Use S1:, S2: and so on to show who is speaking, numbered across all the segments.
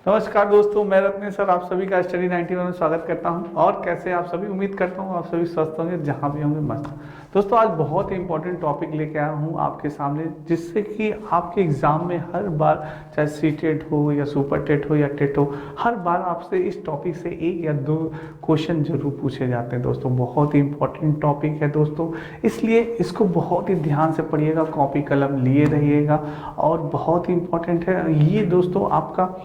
S1: नमस्कार दोस्तों, मैं रत्नेश सर आप सभी का स्टडी 91 में स्वागत करता हूं। और कैसे आप सभी, उम्मीद करता हूं आप सभी स्वस्थ होंगे, जहां भी होंगे मस्त। दोस्तों आज बहुत ही इंपॉर्टेंट टॉपिक लेके आया हूं आपके सामने, जिससे कि आपके एग्जाम में हर बार, चाहे सी टेट हो या सुपर टेट हो या टेट हो, हर बार आपसे इस टॉपिक से एक या दो क्वेश्चन जरूर पूछे जाते हैं। दोस्तों बहुत ही इंपॉर्टेंट टॉपिक है दोस्तों, इसलिए इसको बहुत ही ध्यान से पढ़िएगा, कॉपी कलम लिए रहिएगा। और बहुत ही इंपॉर्टेंट है ये दोस्तों आपका।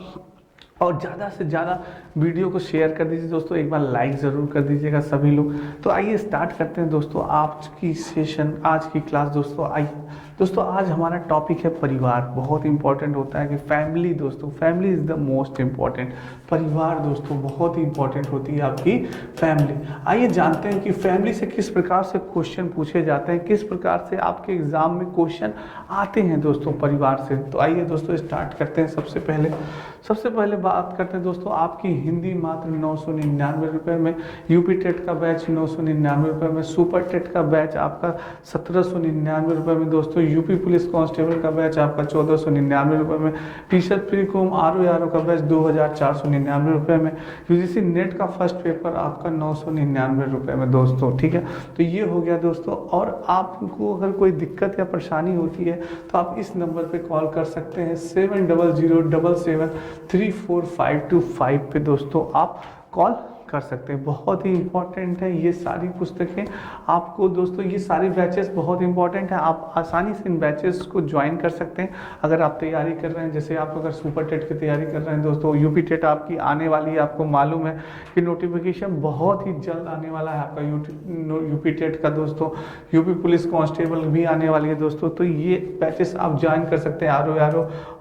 S1: और ज़्यादा से ज़्यादा वीडियो को शेयर कर दीजिए दोस्तों, एक बार लाइक ज़रूर कर दीजिएगा सभी लोग। तो आइए स्टार्ट करते हैं दोस्तों आज की सेशन, आज की क्लास। दोस्तों आइए दोस्तों, आज हमारा टॉपिक है परिवार। बहुत इंपॉर्टेंट होता है कि फैमिली, दोस्तों family is the most important. परिवार दोस्तों बहुत ही इंपॉर्टेंट होती है आपकी फैमिली। आइए जानते हैं कि फैमिली से किस प्रकार से क्वेश्चन पूछे जाते हैं, किस प्रकार से आपके एग्जाम में क्वेश्चन आते हैं दोस्तों परिवार से। तो आइए दोस्तों स्टार्ट करते हैं। सबसे पहले बात करते हैं दोस्तों आपकी हिंदी मात्र 999 रुपये में, यूपी टेट का बैच 999 रुपये में, सुपर टेट का बैच आपका 1799 रुपये में दोस्तों, यूपी पुलिस कांस्टेबल का बैच आपका 1499 रुपये में, टीचर प्री कॉम आर का बैच 2499 रुपये में, यूजीसी नेट का फर्स्ट पेपर आपका 999 रुपये में दोस्तों। ठीक है, तो ये हो गया दोस्तों। और आपको अगर कोई दिक्कत या परेशानी होती है तो आप इस नंबर पे कॉल कर सकते हैं 7007773525 पे दोस्तों आप कॉल कर सकते हैं। बहुत ही इंपॉर्टेंट है ये सारी पुस्तकें आपको दोस्तों, ये सारे बैचेस बहुत इंपॉर्टेंट है। आप आसानी से इन बैचेस को ज्वाइन कर सकते हैं अगर आप तैयारी कर रहे हैं। जैसे आप अगर सुपर टेट की तैयारी कर रहे हैं दोस्तों, यूपी टेट आपकी आने वाली है, आपको मालूम है कि नोटिफिकेशन बहुत ही जल्द आने वाला है आपका यूपी टेट का दोस्तों, यूपी पुलिस कांस्टेबल भी आने वाली है दोस्तों। तो ये बैचेस आप ज्वाइन कर सकते हैं, आर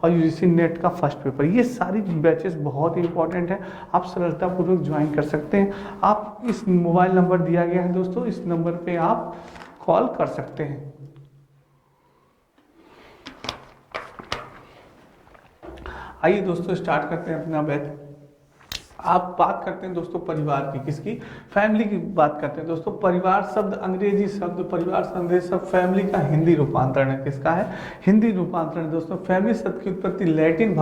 S1: और यूजीसी नेट का फर्स्ट पेपर। ये सारी बैचेस बहुत ही इंपॉर्टेंट है, आप सरलतापूर्वक ज्वाइन कर सकते हैं। आप इस मोबाइल नंबर दिया गया है दोस्तों, इस नंबर पे आप कॉल कर सकते हैं। आइए दोस्तों स्टार्ट करते हैं अपना बैच। आप बात करते हैं दोस्तों परिवार की, किसकी, फैमिली की बात करते हैं दोस्तों। परिवार शब्द अंग्रेजी शब्द, परिवार संदेश शब्द फैमिली का हिंदी रूपांतरण है। किसका है, हिंदी रूपांतरण दोस्तों। फैमिली शब्द की उत्पत्ति लैटिन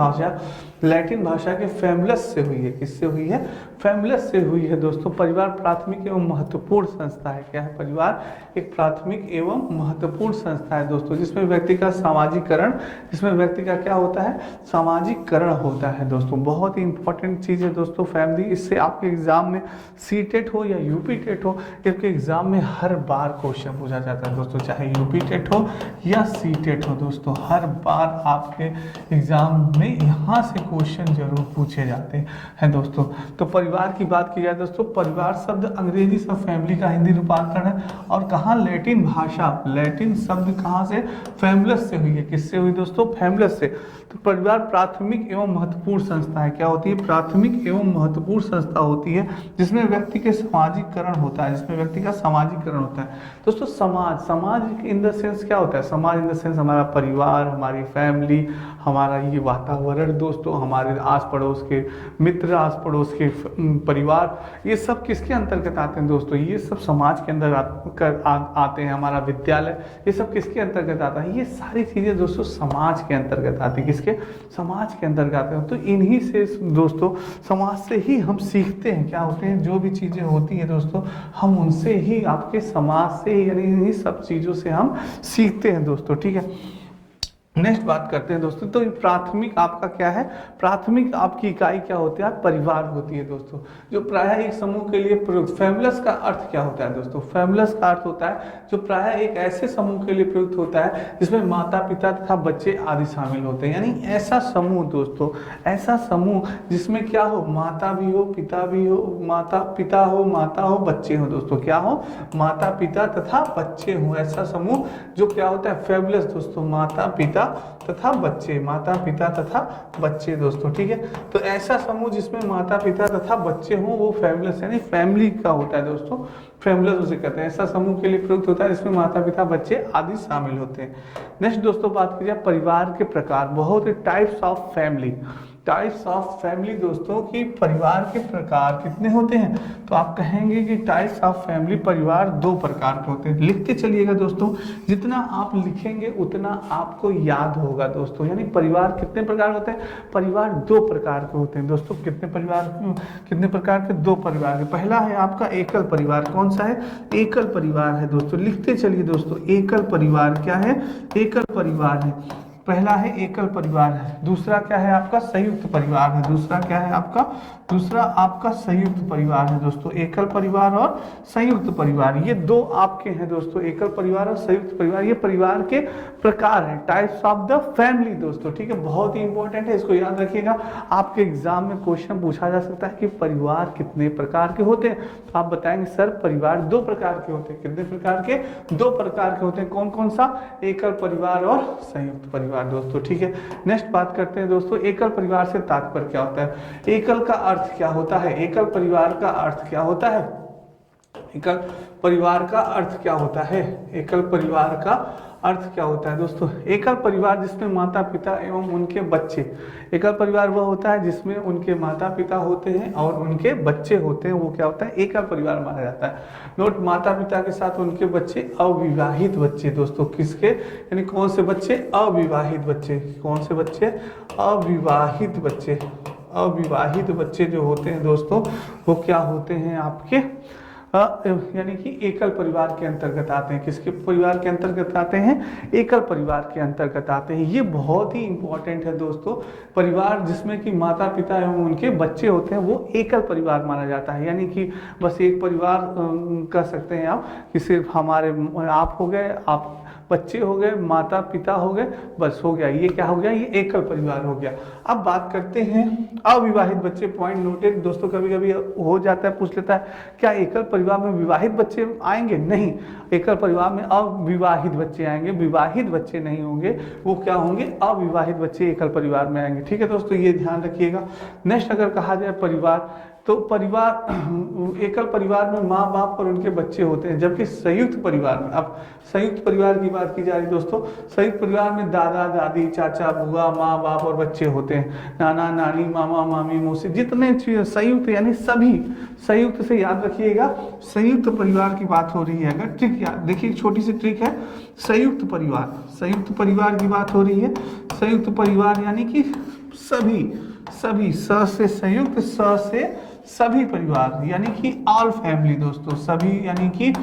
S1: भाषा के फैमुलस से हुई है। किससे हुई है, फैमुलस से हुई है दोस्तों। परिवार प्राथमिक एवं महत्वपूर्ण संस्था है। क्या है, परिवार एक प्राथमिक एवं महत्वपूर्ण संस्था है दोस्तों, जिसमें व्यक्ति का सामाजिकरण, जिसमें व्यक्ति का क्या होता है, सामाजिकरण होता है दोस्तों। बहुत ही इंपॉर्टेंट चीज़ है दोस्तों फैमिली। इससे आपके एग्जाम में सी टेट हो या यूपी टेट हो, इसके एग्जाम में हर बार क्वेश्चन पूछा जाता है दोस्तों, चाहे यूपी टेट हो या सी टेट हो दोस्तों, हर बार आपके एग्जाम में यहाँ से क्वेश्चन जरूर पूछे जाते हैं दोस्तों। तो परिवार की बात की जाए दोस्तों, परिवार शब्द अंग्रेजी शब्द फैमिली का हिंदी रूपांतरण है। और कहाँ, लैटिन भाषा, लैटिन शब्द कहाँ से, फैमुलस से हुई है। किससे हुई दोस्तों, फैमुलस से। तो परिवार प्राथमिक एवं महत्वपूर्ण संस्था है। क्या होती है, प्राथमिक एवं महत्वपूर्ण संस्था होती है, जिसमें व्यक्ति के सामाजिकरण होता है, जिसमें व्यक्ति का सामाजिकरण होता है दोस्तों। समाज इन द सेंस क्या होता है, समाज इन द सेंस हमारा परिवार, हमारी फैमिली, हमारा ये वातावरण दोस्तों, हमारे आस पड़ोस के मित्र, आस पड़ोस के परिवार, ये सब किसके अंतर्गत आते हैं दोस्तों, ये सब समाज के अंदर आते हैं। हमारा विद्यालय, ये सब किसके अंतर्गत आता है, ये सारी चीज़ें दोस्तों समाज के अंतर्गत आती है। किसके, समाज के अंतर्गत आते हैं। तो इन्हीं से दोस्तों, समाज से ही हम सीखते हैं, क्या होते हैं, जो भी चीज़ें होती हैं दोस्तों, हम उनसे ही, आपके समाज से ही, यानी इन्हीं सब चीज़ों से हम सीखते हैं दोस्तों। ठीक है, नेक्स्ट बात करते हैं दोस्तों। तो प्राथमिक आपका क्या है, प्राथमिक आपकी इकाई क्या होती है, परिवार होती है दोस्तों, जो प्रायः एक समूह के लिए प्रयुक्त। फैमुलस का अर्थ क्या होता है दोस्तों, फैमुलस का अर्थ होता है जो प्रायः एक ऐसे समूह के लिए प्रयुक्त होता है जिसमें माता पिता तथा बच्चे आदि शामिल होते हैं। यानी ऐसा समूह दोस्तों, ऐसा समूह जिसमें क्या हो, माता भी हो, पिता भी हो, पिता हो, माता हो, बच्चे हो दोस्तों। क्या हो, माता पिता तथा बच्चे हो, ऐसा समूह जो क्या होता है, फैमुलस दोस्तों। माता पिता तथा बच्चे, माता पिता तथा बच्चे दोस्तों। ठीक है, तो ऐसा समूह जिसमें माता पिता तथा बच्चे हों वो फैमुलस, यानी फैमिली का होता है दोस्तों। फैमुलस उसे कहते हैं, ऐसा समूह के लिए प्रयुक्त होता है जिसमें माता पिता बच्चे आदि शामिल होते हैं। नेक्स्ट दोस्तों बात की जाए परिवार के प्रकार, बहुत types of family. Types of family दोस्तों की परिवार के प्रकार कितने होते हैं, तो आप कहेंगे कि टाइप्स ऑफ फैमिली परिवार दो प्रकार के होते हैं। लिखते चलिएगा दोस्तों, जितना आप लिखेंगे उतना आपको याद होगा दोस्तों। यानी परिवार कितने प्रकार होते हैं, परिवार दो प्रकार के होते हैं दोस्तों। कितने प्रकार के, दो प्रकार के। पहला है आपका एकल परिवार। कौन सा है, एकल परिवार है दोस्तों। लिखते चलिए दोस्तों, एकल परिवार क्या है, एकल परिवार है। पहला है एकल परिवार है। दूसरा क्या है आपका, संयुक्त परिवार है। दूसरा क्या है आपका, दूसरा आपका संयुक्त परिवार है दोस्तों। एकल परिवार और संयुक्त परिवार, ये दो आपके हैं दोस्तों, एकल परिवार और संयुक्त परिवार। ये परिवार के प्रकार हैं, टाइप्स ऑफ द फैमिली दोस्तों। ठीक है, बहुत ही इंपॉर्टेंट है, इसको याद रखिएगा। आपके एग्जाम में क्वेश्चन पूछा जा सकता है कि परिवार कितने प्रकार के होते हैं, तो आप बताएंगे सर परिवार दो प्रकार के होते हैं। कितने प्रकार के, दो प्रकार के होते हैं। कौन कौन सा, एकल परिवार और संयुक्त परिवार दोस्तों। ठीक है, नेक्स्ट बात करते हैं दोस्तों, एकल परिवार से तात्पर्य क्या होता है, एकल का अर्थ क्या होता है, एकल परिवार का अर्थ क्या होता है, एकल परिवार का अर्थ क्या होता है, एकल परिवार का अर्थ क्या होता है दोस्तों। एकल परिवार जिसमें माता पिता एवं उनके बच्चे, एकल परिवार वह होता है जिसमें उनके माता पिता होते हैं और उनके बच्चे होते हैं, वो क्या होता है, एकल परिवार माना जाता है। नोट, माता पिता के साथ उनके बच्चे, अविवाहित बच्चे दोस्तों। किसके, यानी कौन से बच्चे, अविवाहित बच्चे। कौन से बच्चे, अविवाहित बच्चे। अविवाहित बच्चे जो होते हैं दोस्तों, वो क्या होते हैं आपके, यानी कि एकल परिवार के अंतर्गत आते हैं। किसके परिवार के अंतर्गत आते हैं, एकल परिवार के अंतर्गत आते हैं। ये बहुत ही इंपॉर्टेंट है दोस्तों। परिवार जिसमें कि माता पिता एवं उनके बच्चे होते हैं, वो एकल परिवार माना जाता है। यानी कि बस एक परिवार कह सकते हैं आप कि सिर्फ हमारे आप हो गए, आप बच्चे हो गए, माता पिता हो गए, बस हो गया, ये क्या हो गया, ये एकल परिवार हो गया। अब बात करते हैं अविवाहित बच्चे। पॉइंट नोटेड दोस्तों, कभी कभी हो जाता है, पूछ लेता है क्या एकल परिवार में विवाहित बच्चे आएंगे, नहीं, एकल परिवार में अविवाहित बच्चे आएंगे, विवाहित बच्चे नहीं होंगे, वो क्या होंगे, अविवाहित बच्चे एकल परिवार में आएंगे। ठीक है दोस्तों, ये ध्यान रखिएगा। नेक्स्ट अगर कहा जाए परिवार, तो परिवार, एकल परिवार में माँ बाप और उनके बच्चे होते हैं, जबकि संयुक्त परिवार में, अब संयुक्त परिवार की बात की जा रही है दोस्तों, संयुक्त परिवार में दादा दादी, चाचा बुआ, माँ बाप और बच्चे होते हैं, नाना नानी, मामा मामी, मौसी, जितने संयुक्त, यानी सभी संयुक्त से याद रखिएगा। संयुक्त परिवार की बात हो रही है, अगर ट्रिक याद देखिए, छोटी सी ट्रिक है, संयुक्त परिवार, संयुक्त परिवार की बात हो रही है। संयुक्त परिवार यानी कि सभी, सभी, स से संयुक्त, स से सभी परिवार, यानी कि ऑल फैमिली दोस्तों। सभी यानी कि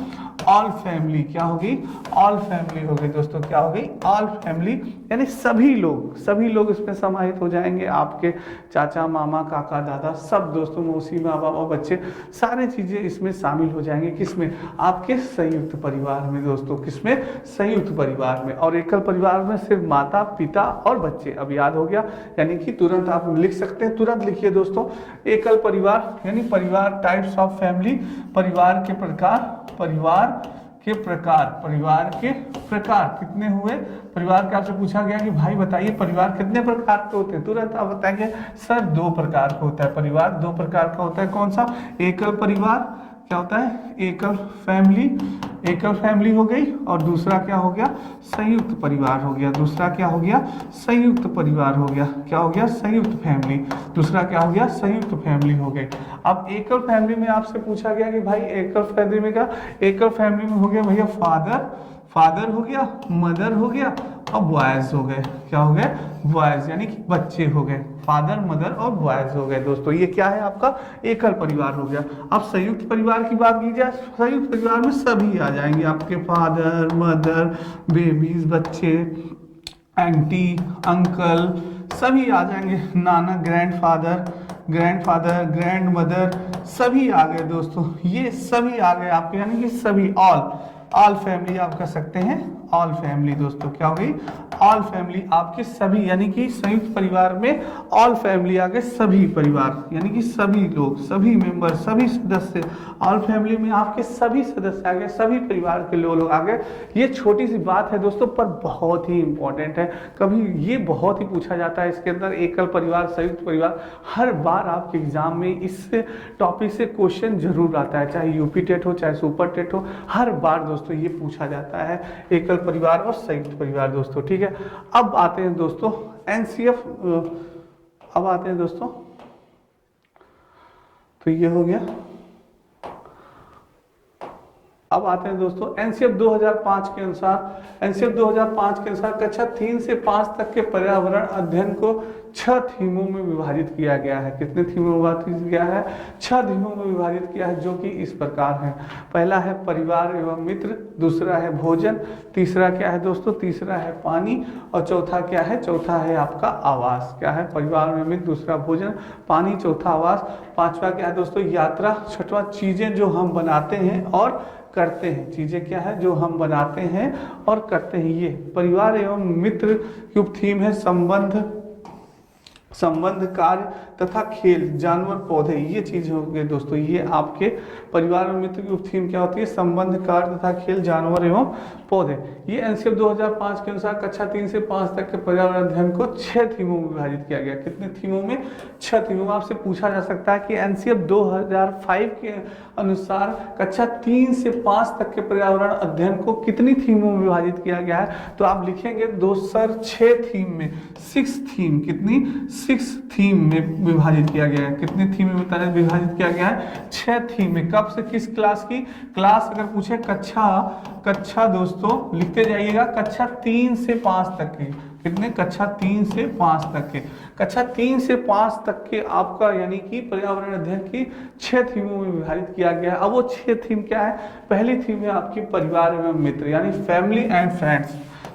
S1: ऑल फैमिली, क्या होगी, ऑल फैमिली हो गई दोस्तों। क्या हो गई, ऑल फैमिली, यानी सभी लोग, सभी लोग इसमें समाहित हो जाएंगे। आपके चाचा मामा काका दादा सब दोस्तों, मौसी माँ बाप और बच्चे, सारी चीजें इसमें शामिल हो जाएंगे। किसमें, आपके संयुक्त परिवार में दोस्तों। किसमें, संयुक्त परिवार में। और एकल परिवार में सिर्फ माता पिता और बच्चे। अब याद हो गया, यानी कि तुरंत आप लिख सकते हैं, तुरंत लिखिए दोस्तों। एकल परिवार यानी परिवार, टाइप्स ऑफ फैमिली, परिवार के प्रकार, परिवार के प्रकार, परिवार के प्रकार कितने हुए। परिवार का आपसे पूछा गया कि भाई बताइए परिवार कितने प्रकार के होते हैं, तुरंत आप बताएंगे सर दो प्रकार का होता है। परिवार दो प्रकार का होता है। कौन सा, एकल परिवार क्या होता है, एकल फैमिली, एकल फैमिली हो गई, और दूसरा क्या हो गया, संयुक्त परिवार हो गया। दूसरा क्या हो गया, संयुक्त परिवार हो गया। क्या हो गया, संयुक्त फैमिली। दूसरा क्या हो गया, संयुक्त फैमिली हो गई। अब एकल फैमिली में आपसे पूछा गया कि भाई एकल फैमिली में क्या, एकल फैमिली में हो गया भैया फादर, फादर हो गया, मदर हो गया, और बॉयज हो गए। क्या हो गए, बॉयज, यानी कि बच्चे हो गए। फादर मदर और बॉयज हो गए दोस्तों। ये क्या है आपका, एकल परिवार हो गया। अब संयुक्त परिवार की बात की जाए, संयुक्त परिवार में सभी आ जाएंगे, आपके फादर मदर, बेबीज बच्चे, आंटी अंकल, सभी आ जाएंगे, नाना, ग्रैंडफादर, ग्रैंडफादर, ग्रैंड मदर, सभी आ गए दोस्तों। ये सभी आ गए आपके, यानी कि सभी, ऑल फैमिली आप कह सकते हैं, ऑल फैमिली दोस्तों। क्या हो गई, ऑल फैमिली, आपके सभी, यानी कि संयुक्त परिवार में ऑल फैमिली आ गए, सभी परिवार, यानी कि सभी लोग, सभी मेंबर, सभी सदस्य। ऑल फैमिली में आपके सभी सदस्य आ गए, सभी परिवार के लोग आ गए। ये छोटी सी बात है दोस्तों, पर बहुत ही इंपॉर्टेंट है। कभी ये बहुत ही पूछा जाता है इसके अंदर, एकल परिवार, संयुक्त परिवार, हर बार आपके एग्जाम में इस टॉपिक से क्वेश्चन जरूर आता है, चाहे यूपी टेट हो, चाहे सुपर टेट हो, हर बार दोस्तों ये पूछा जाता है, एकल परिवार और संयुक्त परिवार दोस्तों। ठीक है, अब आते हैं दोस्तों एनसीएफ अब आते हैं दोस्तों, तो ये हो गया। अब आते हैं दोस्तों एनसीएफ 2005 के अनुसार, एनसीएफ 2005 के अनुसार कक्षा 3 से 5 तक के पर्यावरण अध्ययन को 6 थीमों में विभाजित किया गया है। कितने थीमों में विभाजित किया है? 6 थीमों में विभाजित किया है, जो कि इस प्रकार है। पहला है परिवार एवं मित्र, दूसरा है भोजन, तीसरा क्या है दोस्तों? तीसरा है पानी, और चौथा क्या है? चौथा है आपका आवास। क्या है? परिवार एवं मित्र, दूसरा भोजन, पानी, चौथा आवास, पांचवा क्या है दोस्तों? यात्रा, छठवां चीजें जो हम बनाते हैं और करते हैं। चीजें क्या है? जो हम बनाते हैं और करते हैं। ये परिवार एवं मित्र की उप थीम है संबंध, कार्य तथा खेल, जानवर, पौधे। ये चीज हो गए दोस्तों, ये आपके परिवार और मित्र की उप थीम क्या होती है? संबंध, कार्य तथा खेल, जानवर एवं पौधे। ये एनसीएफ 2005 के अनुसार कक्षा 3 से 5 तक के पर्यावरण अध्ययन को 6 थीमों में विभाजित किया गया। कितने थीमों में? 6 थीमों में। आपसे पूछा जा सकता है कि एनसीएफ 2005 के अनुसार कक्षा 3 से 5 तक के पर्यावरण अध्ययन को कितनी थीमों में विभाजित किया गया है? तो आप लिखेंगे दोस्तों 6 थीम में, 6 थीम, कितनी? 6 थीम में विभाजित किया गया है। कितने थीम में बताया विभाजित किया गया है? 6 थीम में। कब से किस क्लास की? क्लास अगर पूछे कक्षा दोस्तों लिखते जाइएगा, कक्षा 3 से 5 तक की। कितने? कक्षा 3 से 5 तक के। कक्षा 3 से 5 तक के आपका यानी कि पर्यावरण अध्ययन की 6 थीमों में विभाजित किया गया है। अब वो 6 थीम क्या है? पहली थीम है आपकी परिवार एवं मित्र, यानी फैमिली एंड फ्रेंड्स।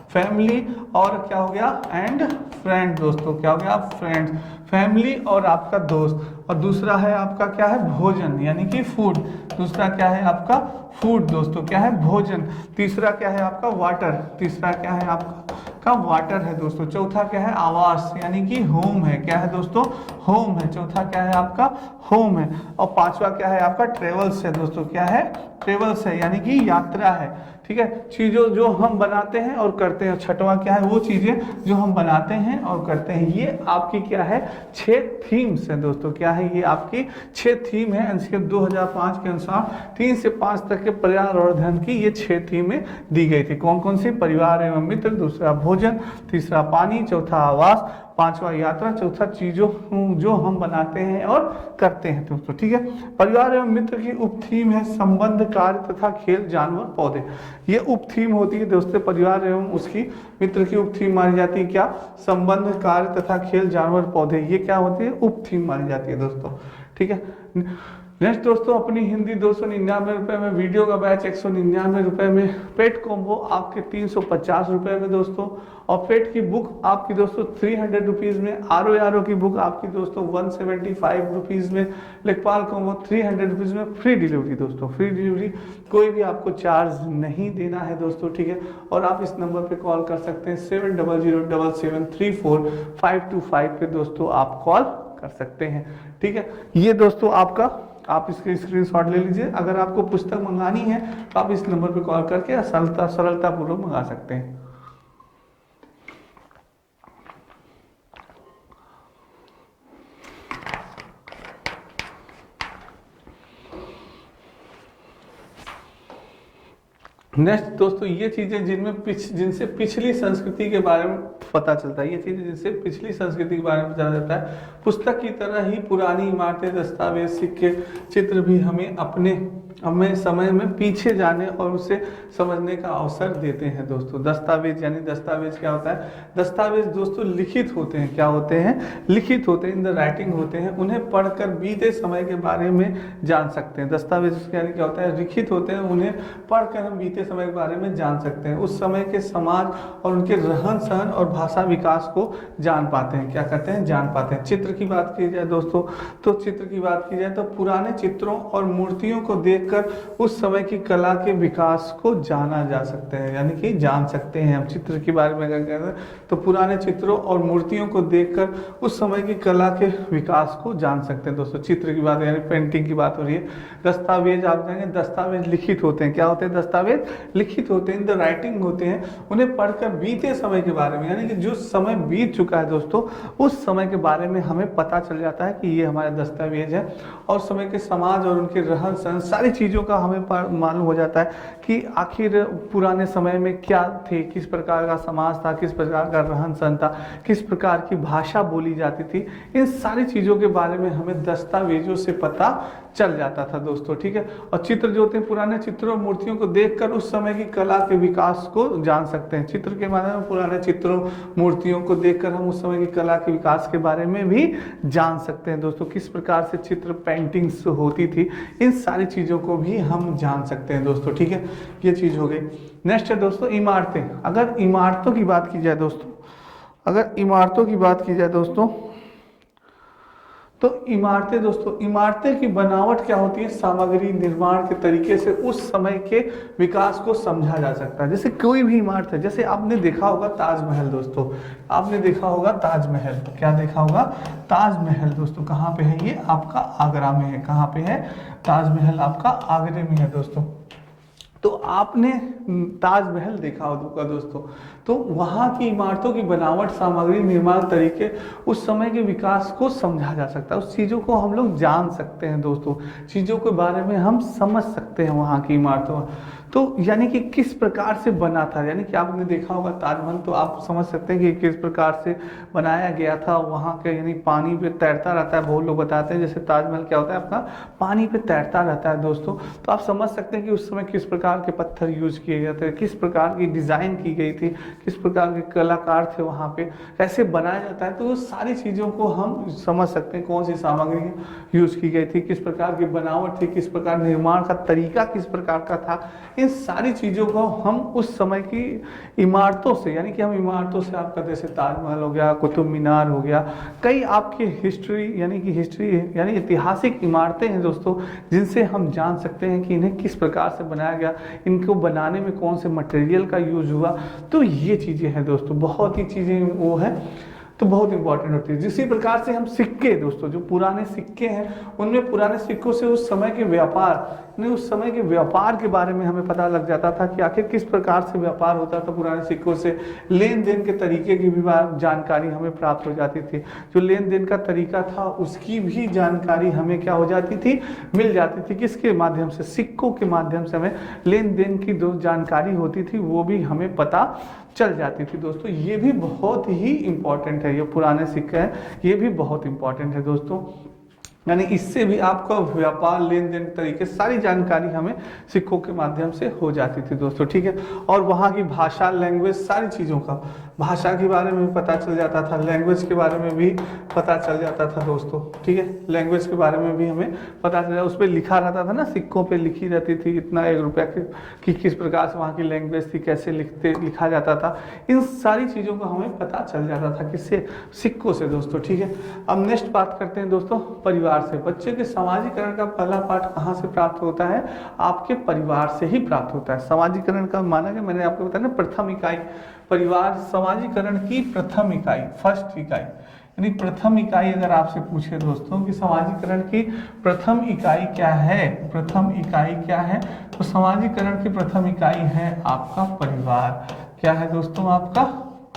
S1: फैमिली और क्या हो गया? एंड फ्रेंड दोस्तों। क्या हो गया? फ्रेंड्स, फैमिली और आपका दोस्त। और दूसरा है आपका क्या है? भोजन, यानी कि फूड। दूसरा क्या है आपका? फूड दोस्तों। क्या है? भोजन। तीसरा क्या है आपका? वाटर। तीसरा क्या है आपका? वाटर है दोस्तों। चौथा क्या है? आवास, यानी कि होम है। क्या है दोस्तों? होम है। चौथा क्या है आपका? होम है। और पांचवा क्या है आपका? ट्रेवल्स है दोस्तों। क्या है? ट्रेवल्स है, यानी कि यात्रा है। ठीक है, चीजों जो हम बनाते हैं और करते हैं। छठवां क्या है? वो चीजें जो हम बनाते हैं और करते हैं। ये आपकी क्या है? 6 थीम्स है दोस्तों। क्या है? ये आपकी 6 थीम है एनसीएफ 2005 के अनुसार 3 से 5 तक के पर्यावरण अध्ययन की ये 6 थीमें दी गई थी। कौन कौन सी? परिवार एवं मित्र, दूसरा भोजन, तीसरा पानी, चौथा आवास, पांचवा यात्रा, चौथा चीजों जो हम बनाते हैं और करते हैं दोस्तों। ठीक है, परिवार एवं मित्र की उप थीम है संबंध, कार्य तथा खेल, जानवर, पौधे। ये उप थीम होती है दोस्तों। परिवार एवं उसकी मित्र की उप थीम मानी जाती है क्या? संबंध, कार्य तथा खेल, जानवर, पौधे। ये क्या होती है? उप थीम मानी जाती है दोस्तों। ठीक है, नेक्स्ट दोस्तों अपनी हिंदी 299 रुपए में, वीडियो का बैच 199 रुपए में, पेट कॉम्बो आपके 350 रुपए में दोस्तों। और पेट की बुक आपकी दोस्तों 300 रुपीज में, आर की बुक आपकी दोस्तों 175 रुपीज में, लेखपाल कॉम्बो 300 रुपीज में, फ्री डिलीवरी दोस्तों। फ्री डिलीवरी, कोई भी आपको चार्ज नहीं देना है दोस्तों। ठीक है, और आप इस नंबर पे कॉल कर सकते हैं 7007734525 पे दोस्तों आप कॉल कर सकते हैं। ठीक है, ये दोस्तों आपका, आप इसके स्क्रीनशॉट ले लीजिए। अगर आपको पुस्तक मंगानी है तो आप इस नंबर पर कॉल करके सरलता पूर्वक मंगा सकते हैं। नेक्स्ट दोस्तों ये चीजें जिनसे पिछली संस्कृति के बारे में पता चलता है। ये चीजें जिनसे पिछली संस्कृति के बारे में जाना जाता है। पुस्तक की तरह ही पुरानी इमारतें, दस्तावेज, सिक्के, चित्र भी हमें समय में पीछे जाने और उसे समझने का अवसर देते हैं दोस्तों। दस्तावेज यानी दस्तावेज क्या होता है? दस्तावेज दोस्तों लिखित होते हैं। क्या होते हैं? लिखित होते हैं, इन द राइटिंग होते हैं। उन्हें पढ़कर बीते समय के बारे में जान सकते हैं। दस्तावेज यानी क्या होता है? लिखित होते हैं, उन्हें पढ़कर हम बीते समय के बारे में जान सकते हैं। उस समय के समाज और उनके रहन सहन और भाषा विकास को जान पाते हैं। क्या कहते हैं? जान पाते हैं। चित्र की बात की जाए दोस्तों, तो चित्र की बात की जाए तो पुराने चित्रों और मूर्तियों को देखकर उस समय की कला के विकास को जाना जा सकते हैं, यानी कि जान सकते हैं हम। चित्र के बारे में अगर कहते हैं तो पुराने चित्रों और मूर्तियों को देखकर उस समय की कला के विकास को जान सकते हैं दोस्तों। चित्र की बात यानी पेंटिंग की बात हो रही है। दस्तावेज आप जानेंगे, दस्तावेज लिखित होते हैं। क्या होते हैं? दस्तावेज लिखित होते हैं, इन द राइटिंग होते हैं। उन्हें पढ़कर बीते समय के बारे में, यानी कि कि जो समय बीत चुका है दोस्तों, उस समय के बारे में हमें पता चल जाता है कि ये हमारा दस्तावेज है, और समय के समाज और उनके रहन सहन सारी चीज़ों का हमें मालूम हो जाता है कि आखिर पुराने समय में क्या थे, किस प्रकार का समाज था, किस प्रकार का रहन सहन था, किस प्रकार की भाषा बोली जाती थी। इन सारी चीज़ों के बारे में हमें दस्तावेजों से पता चल जाता था दोस्तों, ठीक है। और चित्र जो होते हैं, पुराने चित्रों और मूर्तियों को देखकर उस समय की कला के विकास को जान सकते हैं। चित्र के माध्यम में पुराने चित्रों मूर्तियों को देखकर हम उस समय की कला के विकास के बारे में भी जान सकते हैं दोस्तों। किस प्रकार से चित्र पेंटिंग्स होती थी, इन सारी चीज़ों को भी हम जान सकते हैं दोस्तों, ठीक है। ये चीज़ हो गई। नेक्स्ट है दोस्तों इमारतें। अगर इमारतों की बात की जाए दोस्तों, तो इमारतें दोस्तों, इमारतें की बनावट क्या होती है, सामग्री निर्माण के तरीके से उस समय के विकास को समझा जा सकता है। जैसे कोई भी इमारत है, जैसे आपने देखा होगा ताजमहल दोस्तों, आपने देखा होगा ताजमहल, क्या देखा होगा, ताजमहल दोस्तों। कहाँ पे है ये, आपका आगरा में है। कहाँ पे है, ताजमहल आपका आगरे में है दोस्तों। तो आपने ताजमहल देखा होगा दोस्तों, तो वहाँ की इमारतों की बनावट, सामग्री, निर्माण तरीके, उस समय के विकास को समझा जा सकता है। उस चीज़ों को हम लोग जान सकते हैं दोस्तों, चीज़ों के बारे में हम समझ सकते हैं वहाँ की इमारतों। तो यानी कि किस प्रकार से बना था, यानी कि आपने देखा होगा ताजमहल, तो आप समझ सकते हैं कि किस प्रकार से बनाया गया था। वहाँ के यानी पानी पे तैरता रहता है, बहुत लोग बताते हैं जैसे ताजमहल क्या होता है, अपना पानी पे तैरता रहता है दोस्तों। तो आप समझ सकते हैं कि उस समय किस प्रकार के पत्थर यूज किए गए थे, किस प्रकार की डिज़ाइन की गई थी, किस प्रकार के कलाकार थे वहाँ पे, कैसे बनाया जाता है। तो वो सारी चीज़ों को हम समझ सकते हैं, कौन सी सामग्री यूज की गई थी, किस प्रकार की बनावट थी, किस प्रकार निर्माण का तरीका किस प्रकार का था। इन सारी चीज़ों को हम उस समय की इमारतों से, यानी कि हम इमारतों से, आपका जैसे ताजमहल हो गया, कुतुब मीनार हो गया, कई आपकी हिस्ट्री यानी ऐतिहासिक इमारतें हैं दोस्तों, जिनसे हम जान सकते हैं कि इन्हें किस प्रकार से बनाया गया, इनको बनाने में कौन से मटेरियल का यूज हुआ। तो ये चीज़ें हैं दोस्तों, बहुत ही चीज़ें वो है, तो बहुत इंपॉर्टेंट होती है। जिसी प्रकार से हम सिक्के दोस्तों, जो पुराने सिक्के हैं, उनमें पुराने सिक्कों से उस समय के व्यापार, उस समय के व्यापार के बारे में हमें पता लग जाता था कि आखिर किस प्रकार से व्यापार होता था। पुराने सिक्कों से लेन देन के तरीके की भी जानकारी हमें प्राप्त हो जाती थी। जो लेन देन का तरीका था उसकी भी जानकारी हमें क्या हो जाती थी, मिल जाती थी। किसके माध्यम से, सिक्कों के माध्यम से हमें लेन देन की जो जानकारी होती थी वो भी हमें पता चल जाती थी दोस्तों। ये भी बहुत ही इंपॉर्टेंट है, ये पुराने सिक्के हैं, ये भी बहुत इंपॉर्टेंट है दोस्तों। यानी इससे भी आपका व्यापार, लेन देन तरीके, सारी जानकारी हमें सिक्कों के माध्यम से हो जाती थी दोस्तों, ठीक है। और वहाँ की भाषा, लैंग्वेज, सारी चीज़ों का, भाषा के बारे में पता चल जाता था, लैंग्वेज के बारे में भी पता चल जाता था दोस्तों, ठीक है। लैंग्वेज के बारे में भी हमें पता चल जाता, उस पर लिखा रहता था ना, सिक्कों पे लिखी रहती थी इतना 1 रुपया की किस प्रकार से वहाँ की लैंग्वेज थी, कैसे लिखा जाता था। इन सारी चीज़ों को हमें पता चल जाता था, किससे, सिक्कों से दोस्तों, ठीक है। अब नेक्स्ट बात करते हैं दोस्तों परिवार से। बच्चे के सामाजिकरण का पहला पाठ कहाँ से प्राप्त होता है, आपके परिवार से ही प्राप्त होता है। सामाजिकरण का माना कि मैंने आपको बताया ना, प्रथम इकाई परिवार, सामाजिकरण की प्रथम इकाई, फर्स्ट इकाई, यानी प्रथम इकाई अगर आपसे पूछे दोस्तों कि सामाजिकरण की प्रथम इकाई क्या है, प्रथम इकाई क्या है, तो सामाजिकरण की प्रथम इकाई है आपका परिवार। क्या है दोस्तों, आपका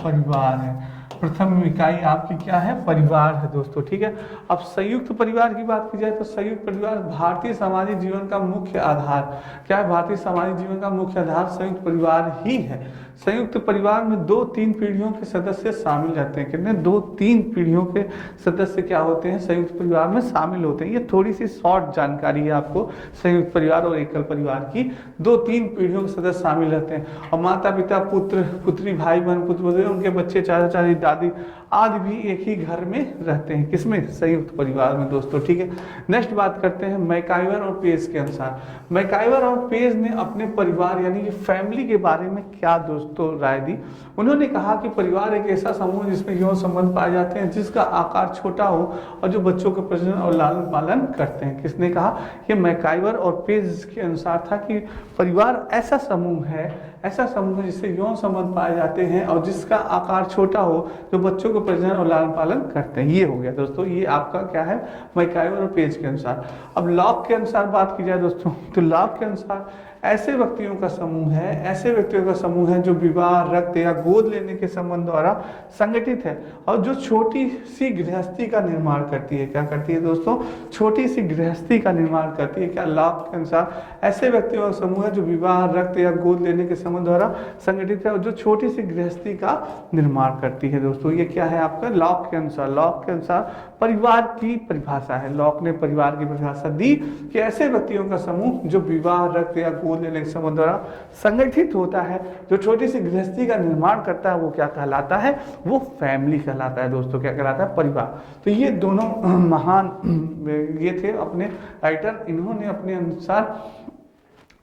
S1: परिवार है। प्रथम इकाई आपकी क्या है, परिवार है दोस्तों, ठीक है। अब संयुक्त परिवार की बात की जाए तो संयुक्त परिवार भारतीय सामाजिक जीवन का मुख्य आधार। क्या है, भारतीय सामाजिक जीवन का मुख्य आधार संयुक्त परिवार ही है। संयुक्त परिवार में 2-3 पीढ़ियों के सदस्य शामिल रहते हैं। कितने, 2-3 पीढ़ियों के सदस्य क्या होते हैं, संयुक्त परिवार में शामिल होते हैं। ये थोड़ी सी शॉर्ट जानकारी है आपको संयुक्त परिवार और एकल परिवार की। 2-3 पीढ़ियों के सदस्य शामिल रहते हैं, और माता पिता, पुत्र पुत्री, भाई बहन, पुत्र, उनके बच्चे, चाचा चाची, दादी आदि भी एक ही घर में रहते हैं। किसमें, संयुक्त परिवार में दोस्तों, ठीक है। नेक्स्ट बात करते हैं मैकाइवर और पेज के अनुसार। मैकाइवर और पेज ने अपने परिवार यानी कि फैमिली के बारे में क्या दोस्तों राय दी। उन्होंने कहा कि परिवार एक ऐसा समूह जिसमें यौन संबंध पाए जाते हैं, जिसका आकार छोटा हो और जो बच्चों के प्रजनन और लालन पालन करते हैं। किसने कहा, ये मैकाइवर और पेज के अनुसार था कि परिवार ऐसा समूह है जिससे यौन संबंध पाए जाते हैं और जिसका आकार छोटा हो, जो बच्चों को प्रजनन और लालन पालन करते हैं। ये हो गया दोस्तों, ये आपका क्या है, मैकाइवर और पेज के अनुसार। अब लॉक के अनुसार बात की जाए दोस्तों, तो लॉक के अनुसार ऐसे व्यक्तियों का समूह है, ऐसे व्यक्तियों का समूह है जो विवाह, रक्त या गोद लेने के संबंध द्वारा संगठित है और जो छोटी सी गृहस्थी का निर्माण करती है। क्या करती है दोस्तों? छोटी सी गृहस्थी का निर्माण करती है। क्या? लाभ के अनुसार ऐसे व्यक्तियों का समूह है जो विवाह, रक्त या गोद लेने के संबंध द्वारा संगठित है और जो छोटी सी गृहस्थी का निर्माण करती है। दोस्तों ये क्या है आपका? लॉक के अनुसार, लॉक के अनुसार परिवार की परिभाषा है। लॉक ने परिवार की परिभाषा दी कि ऐसे व्यक्तियों का समूह जो विवाह, रक्त या गोद लेने के संबंध द्वारा संगठित होता है, जो छोटी सी गृहस्थी का निर्माण करता है, वो क्या कहलाता है? वो फैमिली कहलाता है। दोस्तों क्या कहलाता है? परिवार। तो ये दोनों महान ये थे अपने राइटर, इन्होंने अपने अनुसार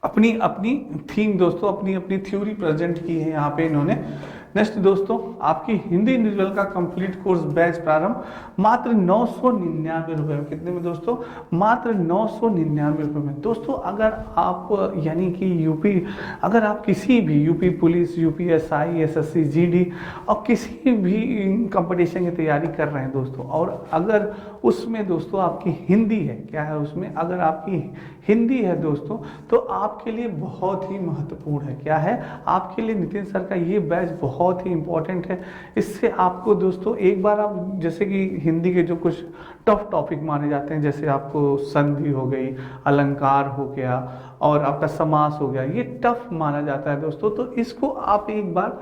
S1: अपनी अपनी थीम दोस्तों, अपनी अपनी थ्योरी प्रेजेंट की है यहाँ पे इन्होंने। नेक्स्ट दोस्तों, आपकी हिंदी इंडिविजुअल का कंप्लीट कोर्स बैच प्रारंभ मात्र 999 रुपये में। कितने में दोस्तों? मात्र 999 रुपये में। दोस्तों अगर आप यानी कि अगर आप किसी भी UP police, UPSI, SSC, GD और किसी भी कंपटीशन की तैयारी कर रहे हैं दोस्तों, और अगर उसमें दोस्तों आपकी हिंदी है, क्या है उसमें? अगर आपकी हिंदी है दोस्तों, तो आपके लिए बहुत ही महत्वपूर्ण है। क्या है? आपके लिए नितिन सर का ये बैच बहुत ही इंपॉर्टेंट है। इससे आपको दोस्तों एक बार आप जैसे कि हिंदी के जो कुछ टफ टॉपिक माने जाते हैं, जैसे आपको संधि हो गई, अलंकार हो गया और आपका समास हो गया, ये टफ माना जाता है दोस्तों। तो इसको आप एक बार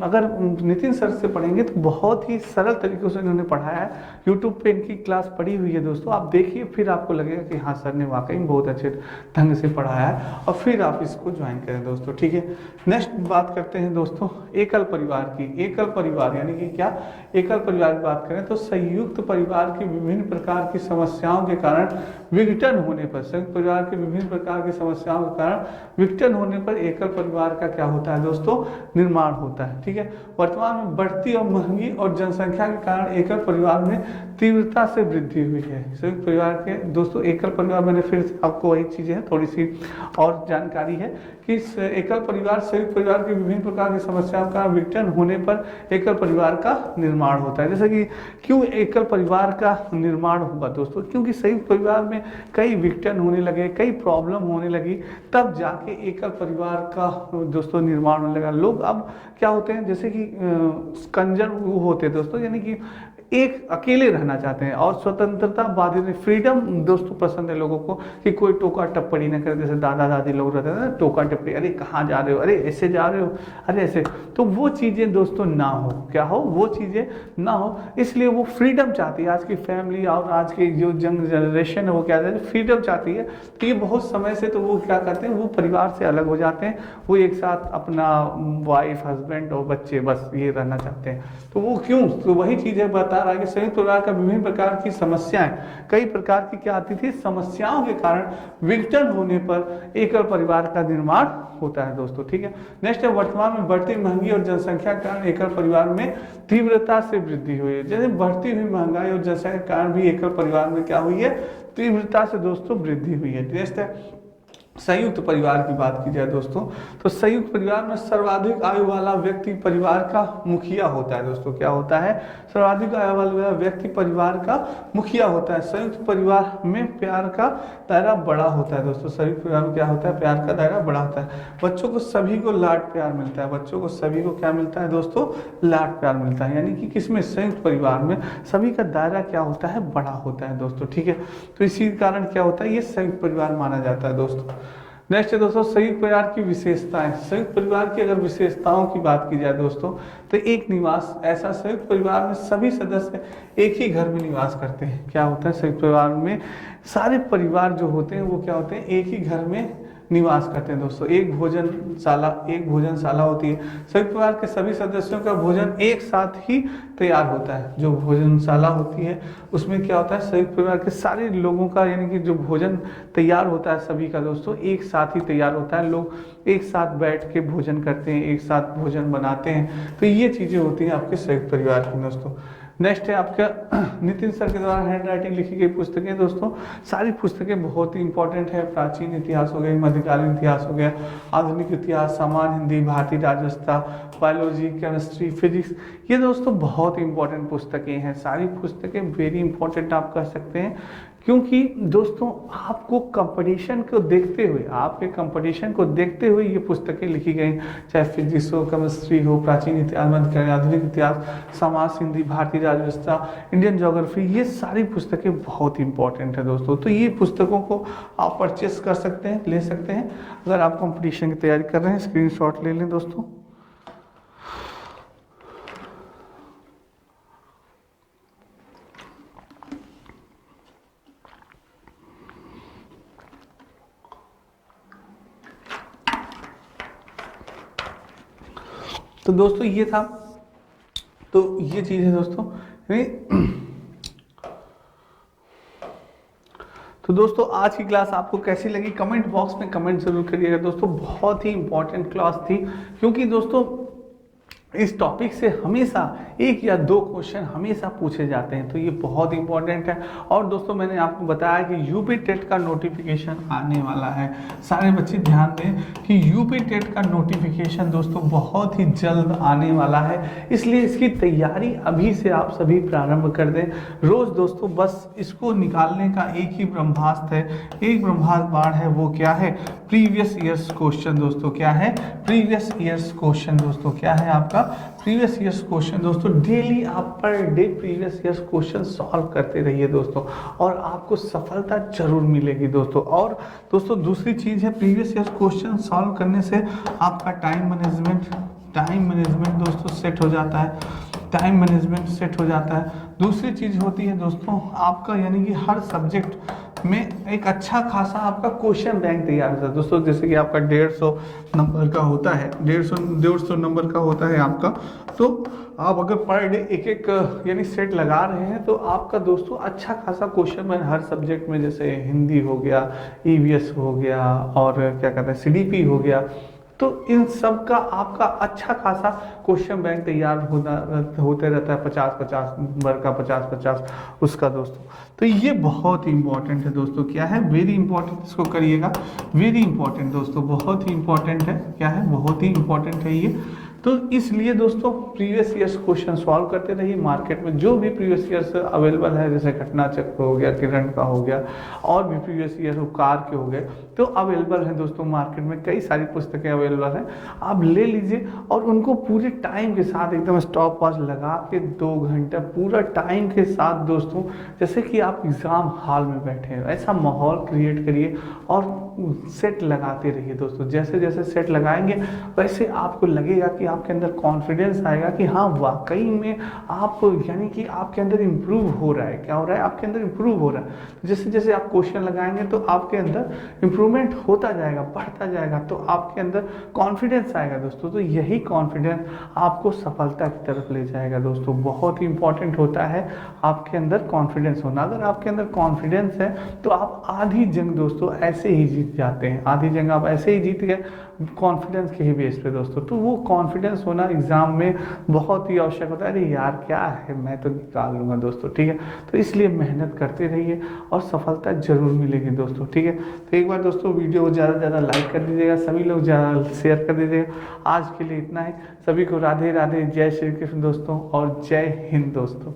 S1: अगर नितिन सर से पढ़ेंगे तो बहुत ही सरल तरीके से इन्होंने पढ़ाया है। यूट्यूब पे इनकी क्लास पड़ी हुई है दोस्तों, आप देखिए, फिर आपको लगेगा कि हाँ सर ने वाकई में बहुत अच्छे ढंग से पढ़ाया है, और फिर आप इसको ज्वाइन करें दोस्तों। ठीक है, नेक्स्ट बात करते हैं दोस्तों एकल परिवार की। एकल परिवार यानी कि क्या? एकल परिवार की बात करें तो संयुक्त परिवार की विभिन्न प्रकार की समस्याओं के कारण विघटन होने पर, संयुक्त परिवार के विभिन्न प्रकार की समस्याओं के कारण विघटन होने पर एकल परिवार का क्या होता है दोस्तों? निर्माण होता है। ठीक है, वर्तमान में बढ़ती और महंगी और जनसंख्या के कारण एकल परिवार में तीव्रता से वृद्धि हुई है। संयुक्त परिवार के दोस्तों, एकल परिवार, मैंने फिर आपको वही चीजें हैं, थोड़ी सी और जानकारी है कि एकल परिवार संयुक्त परिवार की विभिन्न प्रकार की समस्याओं का विघटन होने पर एकल परिवार का निर्माण होता है। जैसे कि क्यों एकल परिवार का निर्माण हुआ दोस्तों? क्योंकि संयुक्त परिवार में कई विघटन होने लगे, कई प्रॉब्लम होने लगी, तब जाके एकल परिवार का दोस्तों निर्माण होने लगा। लोग अब क्या होते हैं, जैसे कि कंजर होते हैं दोस्तों, यानी कि एक अकेले रहना चाहते हैं और स्वतंत्रता बाधित, फ्रीडम दोस्तों पसंद है लोगों को कि कोई टोका टप्पड़ी न करे। जैसे दादा दादी लोग रहते हैं ना, टोका टप्पड़ी, अरे कहाँ जा रहे हो, अरे ऐसे जा रहे हो, अरे ऐसे, तो वो चीज़ें दोस्तों ना हो। क्या हो? वो चीज़ें ना हो, इसलिए वो फ्रीडम चाहती है। आज की फैमिली और आज की जो यंग जनरेशन है वो क्या चाहती है? फ्रीडम चाहती है। तो ये बहुत समय से तो वो क्या करते हैं, वो परिवार से अलग हो जाते हैं, वो एक साथ अपना वाइफ, हस्बैंड और बच्चे बस ये रहना चाहते हैं। तो वो क्यों? तो वही चीज़ें बता रहा है कि संयुक्त परिवार का विभिन्न प्रकार की समस्याएं, कई प्रकार की क्या आती थी समस्याओं के कारण विघटन होने पर एकल परिवार का निर्माण होता है दोस्तों। ठीक है, नेक्स्ट है वर्तमान में बढ़ती महंगी और जनसंख्या के कारण एकल परिवार में तीव्रता से वृद्धि हुई है। जैसे बढ़ती हुई महंगाई और जनसंख्या के कारण भी एकल परिवार में क्या हुई है? तीव्रता से दोस्तों वृद्धि हुई है। नेक्स्ट है संयुक्त परिवार की बात की जाए दोस्तों, तो संयुक्त परिवार में सर्वाधिक आयु वाला व्यक्ति परिवार का मुखिया होता है दोस्तों। क्या होता है? सर्वाधिक आयु वाला व्यक्ति परिवार का मुखिया होता है। संयुक्त परिवार में प्यार का दायरा बड़ा होता है दोस्तों। संयुक्त परिवार में क्या होता है? प्यार का दायरा बड़ा होता है। बच्चों को सभी को लाड प्यार मिलता है। बच्चों को सभी को क्या मिलता है दोस्तों? लाड प्यार मिलता है। यानी कि किसमें? संयुक्त परिवार में सभी का दायरा क्या होता है? बड़ा होता है दोस्तों। ठीक है, तो इसी कारण क्या होता है? ये संयुक्त परिवार माना जाता है दोस्तों। नेक्स्ट है दोस्तों संयुक्त परिवार की विशेषताएं। संयुक्त परिवार की अगर विशेषताओं की बात की जाए दोस्तों, तो एक निवास, ऐसा संयुक्त परिवार में सभी सदस्य एक ही घर में निवास करते हैं। क्या होता है? संयुक्त परिवार में सारे परिवार जो होते हैं वो क्या होते हैं? एक ही घर में निवास करते हैं दोस्तों। एक भोजनशाला होती है। संयुक्त परिवार के सभी सदस्यों का भोजन एक साथ ही तैयार होता है। जो भोजनशाला होती है उसमें क्या होता है? संयुक्त परिवार के सारे लोगों का यानी कि जो भोजन तैयार होता है सभी का दोस्तों एक साथ ही तैयार होता है। लोग एक साथ बैठ के भोजन करते हैं, एक साथ भोजन बनाते हैं। तो ये चीज़ें होती हैं आपके संयुक्त परिवार की दोस्तों। नेक्स्ट है आपका नितिन सर के द्वारा हैंड राइटिंग लिखी गई पुस्तकें दोस्तों। सारी पुस्तकें बहुत ही इंपॉर्टेंट है। प्राचीन इतिहास हो गई, मध्यकालीन इतिहास हो गया, आधुनिक इतिहास, सामान्य हिंदी, भारतीय राजस्था, बायोलॉजी, केमिस्ट्री, फिजिक्स, ये दोस्तों बहुत इंपॉर्टेंट पुस्तकें हैं। सारी पुस्तकें वेरी इंपॉर्टेंट आप कह सकते हैं, क्योंकि दोस्तों आपको कंपटीशन को देखते हुए, आपके कंपटीशन को देखते हुए ये पुस्तकें लिखी गई, चाहे फिजिक्स हो, केमिस्ट्री हो, प्राचीन इतिहास, मध्यकालीन, आधुनिक इतिहास, समाज, हिंदी, भारतीय राजव्यवस्था, इंडियन ज्योग्राफी, ये सारी पुस्तकें बहुत इंपॉर्टेंट है दोस्तों। तो ये पुस्तकों को आप परचेस कर सकते हैं, ले सकते हैं। अगर आप कंपटीशन की तैयारी कर रहे हैं, स्क्रीनशॉट ले लें दोस्तों। तो दोस्तों ये था, तो ये चीज़ है दोस्तों। तो दोस्तों आज की क्लास आपको कैसी लगी कमेंट बॉक्स में कमेंट जरूर करिएगा दोस्तों। बहुत ही इंपॉर्टेंट क्लास थी, क्योंकि दोस्तों इस टॉपिक से हमेशा 1 या 2 क्वेश्चन हमेशा पूछे जाते हैं, तो ये बहुत इंपॉर्टेंट है। और दोस्तों मैंने आपको बताया कि यूपी टेट का नोटिफिकेशन आने वाला है। सारे बच्चे ध्यान दें कि यूपी टेट का नोटिफिकेशन दोस्तों बहुत ही जल्द आने वाला है, इसलिए इसकी तैयारी अभी से आप सभी प्रारंभ कर दें। रोज दोस्तों बस इसको निकालने का एक ही ब्रह्मास्त्र है, एक ब्रह्मास्त्र बाण है, वो क्या है? प्रीवियस ईयर्स क्वेश्चन दोस्तों। क्या है? प्रीवियस ईयर्स क्वेश्चन दोस्तों। क्या है आपका? प्रीवियस ईयर्स क्वेश्चन दोस्तों। डेली आप per day previous years question solve करते रहिए दोस्तों, और आपको सफलता जरूर मिलेगी दोस्तों। और दोस्तों दूसरी चीज है, प्रीवियस ईयर्स क्वेश्चन सॉल्व करने से आपका टाइम मैनेजमेंट दोस्तों सेट हो जाता है, टाइम मैनेजमेंट सेट हो जाता है। दूसरी चीज होती है दोस्तों आपका, यानी कि हर सब्जेक्ट में एक अच्छा खासा आपका क्वेश्चन बैंक तैयार होता है दोस्तों। जैसे कि आपका 150 नंबर का होता है, 150 नंबर का होता है आपका, तो आप अगर पर डे एक यानी सेट लगा रहे हैं, तो आपका दोस्तों अच्छा खासा क्वेश्चन बैंक हर सब्जेक्ट में, जैसे हिंदी हो गया, ईवीएस हो गया, और क्या कहते हैं सीडीपी हो गया, तो इन सब का आपका अच्छा खासा क्वेश्चन बैंक तैयार होते रहता है। 50-50 नंबर का, 50-50 उसका दोस्तों। तो ये बहुत ही इंपॉर्टेंट है दोस्तों। क्या है? वेरी इंपॉर्टेंट, इसको करिएगा। वेरी इंपॉर्टेंट दोस्तों, बहुत ही इंपॉर्टेंट है। क्या है? बहुत ही इंपॉर्टेंट है ये। तो इसलिए दोस्तों प्रीवियस ईयर्स क्वेश्चन सॉल्व करते रहिए। मार्केट में जो भी प्रीवियस ईयर्स अवेलेबल है, जैसे घटना चक्र हो गया, किरण का हो गया, और भी प्रीवियस ईयर कार के हो गए, तो अवेलेबल है दोस्तों। मार्केट में कई सारी पुस्तकें अवेलेबल हैं, आप ले लीजिए और उनको पूरे टाइम के साथ एकदम स्टॉप वॉच लगा के 2 घंटा पूरा टाइम के साथ दोस्तों, जैसे कि आप एग्जाम हॉल में बैठे हैं, ऐसा माहौल क्रिएट करिए और सेट लगाते रहिए दोस्तों। जैसे जैसे सेट लगाएंगे वैसे आपको लगेगा कि आपके अंदर कॉन्फिडेंस आएगा कि हाँ वाकई में आप, यानी कि आपके अंदर इम्प्रूव हो रहा है। क्या हो रहा है? आपके अंदर इम्प्रूव हो रहा है। जैसे जैसे आप क्वेश्चन लगाएंगे तो आपके अंदर इम्प्रूवमेंट होता जाएगा, बढ़ता जाएगा, तो आपके अंदर कॉन्फिडेंस आएगा दोस्तों। तो यही कॉन्फिडेंस आपको सफलता की तरफ ले जाएगा दोस्तों। बहुत ही इंपॉर्टेंट होता है आपके अंदर कॉन्फिडेंस होना। अगर आपके अंदर कॉन्फिडेंस है तो आप आधी जंग दोस्तों ऐसे ही जीत जाते हैं। आधी जंग आप ऐसे ही जीत गए कॉन्फिडेंस के ही बेस पे दोस्तों। तो वो कॉन्फिडेंस होना एग्जाम में बहुत ही आवश्यक होता है। अरे यार क्या है, मैं तो निकाल लूंगा दोस्तों, ठीक है। तो इसलिए मेहनत करते रहिए और सफलता जरूर मिलेगी दोस्तों, ठीक है। तो एक बार दोस्तों वीडियो को ज़्यादा से ज़्यादा लाइक कर दीजिएगा, सभी लोग ज़्यादा शेयर कर दीजिएगा। आज के लिए इतना ही। सभी को राधे राधे, जय श्री कृष्ण दोस्तों, और जय हिंद दोस्तों।